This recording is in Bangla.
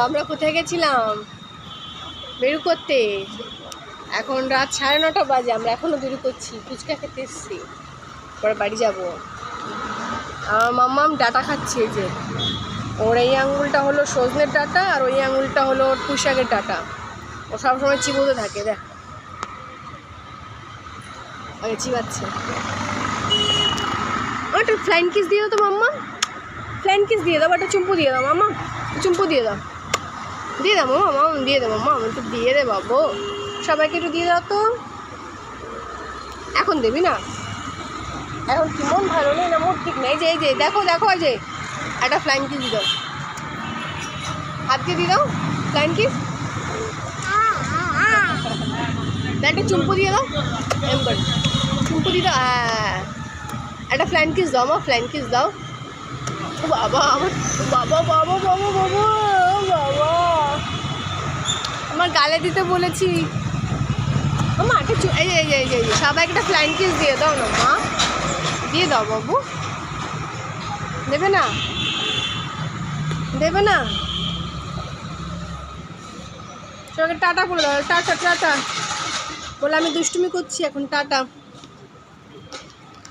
আমরা কোথায় গেছিলাম বেরু করতে? এখন রাত 9:30 বাজে, আমরা এখনও বেরু করছি, ফুচকা খেতে এসছি, পরে বাড়ি যাব। আমার মাম্মাম ডাটা খাচ্ছে, যে ওর এই আঙুলটা হলো সজনের ডাটা আর ওই আঙুলটা হলো পুঁইশাকের ডাটা। ও সবসময় চিবোতে থাকে, দেখ আগে চিবাচ্ছে। একটা ফ্লাইং কিস দিয়ে দাও তো মাম্মা, ফ্লাইং কিস দিয়ে দাও, একটা চুম্পু দিয়ে দাও মাম্মা, চুম্পু দিয়ে দাও, দিয়ে দাও মামা, মামা দিয়ে দাও মাম্মা, একটু দিয়ে দে বাবু, সবাইকে একটু দিয়ে দাও তো। এখন দেবি না? এখন কি মন ভালো নেই না মোট ঠিক নেই? এই যে দেখো দেখো, এই যে একটা ফ্লাইং কিস দিয়ে দাও, হাত দিয়ে দিয়ে দাও ফ্লাইং কিস, একটা চুম্পু দিয়ে দাও, এমবার চুম্পু দিয়ে দাও, হ্যাঁ একটা ফ্লাইং কিস দাও মা, ফ্লাইং কিস দাও। ও বাবা আমার, বাবা বাবা বাবা বাবা বাবা, আমার গালে দিতে বলেছি। মা একটা এই যে এই যে সবাইকে একটা ফ্লাইং কিস দিয়ে দাও না মা, দিয়ে দাও বাবু। দেবে না? দেবে না? সবাইকে টাটা বলে দাও, টাটা টাটা বলে, আমি দুষ্টুমি করছি এখন, টাটা।